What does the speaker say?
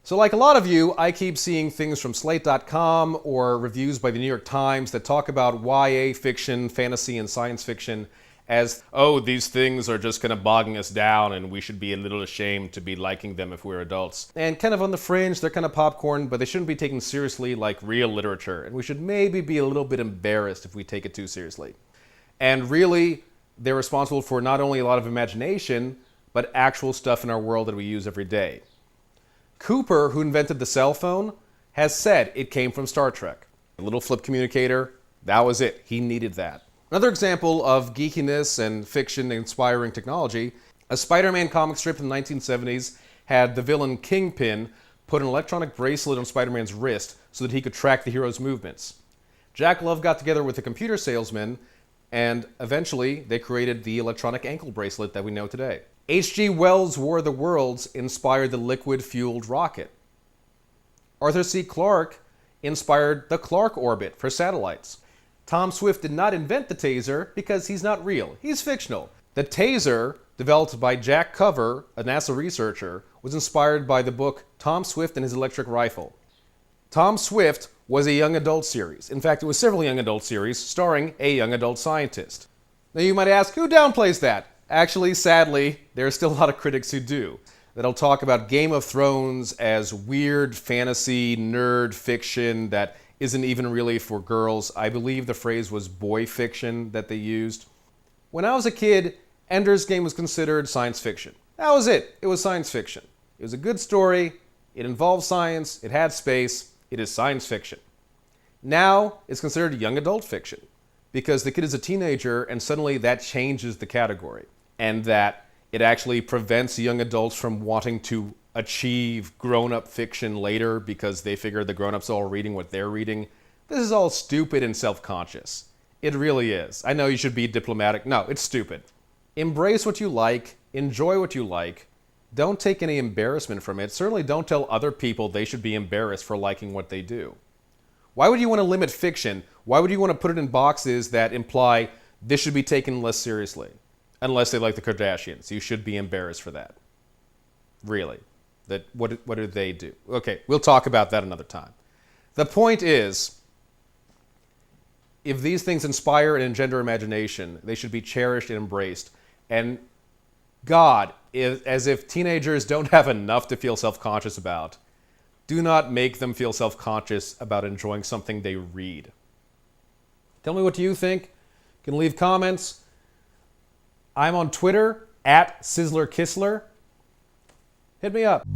So like a lot of you, I keep seeing things from Slate.com or reviews by the New York Times that talk about YA fiction, fantasy, and science fiction as, oh, these things are just kind of bogging us down and we should be a little ashamed to be liking them if we're adults. And kind of on the fringe, they're kind of popcorn, but they shouldn't be taken seriously like real literature. And we should maybe be a little bit embarrassed if we take it too seriously. And really, they're responsible for not only a lot of imagination, but actual stuff in our world that we use every day. Cooper, who invented the cell phone, has said it came from Star Trek. A little flip communicator, that was it. He needed that. Another example of geekiness and fiction inspiring technology, a Spider-Man comic strip in the 1970s had the villain Kingpin put an electronic bracelet on Spider-Man's wrist so that he could track the hero's movements. Jack Love got together with a computer salesman, and eventually they created the electronic ankle bracelet that we know today. H.G. Wells' War of the Worlds inspired the liquid-fueled rocket. Arthur C. Clarke inspired the Clarke orbit for satellites. Tom Swift did not invent the taser because he's not real. He's fictional. The taser, developed by Jack Cover, a NASA researcher, was inspired by the book Tom Swift and His Electric Rifle. Tom Swift was a young adult series. In fact, it was several young adult series starring a young adult scientist. Now you might ask, who downplays that? Actually, sadly, there are still a lot of critics who do. That'll talk about Game of Thrones as weird fantasy, nerd fiction that isn't even really for girls. I believe the phrase was boy fiction that they used. When I was a kid, Ender's Game was considered science fiction. That was it. It was science fiction. It was a good story. It involved science. It had space. It is science fiction. Now, it's considered young adult fiction because the kid is a teenager and suddenly that changes the category. And that it actually prevents young adults from wanting to achieve grown-up fiction later because they figure the grown-ups are all reading what they're reading. This is all stupid and self-conscious. It really is. I know you should be diplomatic. No, it's stupid. Embrace what you like. Enjoy what you like. Don't take any embarrassment from it. Certainly don't tell other people they should be embarrassed for liking what they do. Why would you want to limit fiction? Why would you want to put it in boxes that imply this should be taken less seriously? Unless they like the Kardashians. You should be embarrassed for that. Really. What do they do? Okay, we'll talk about that another time. The point is, if these things inspire and engender imagination, they should be cherished and embraced. And God, as if teenagers don't have enough to feel self-conscious about, do not make them feel self-conscious about enjoying something they read. Tell me what you think. You can leave comments. I'm on Twitter, @Sizzler Kistler. Hit me up.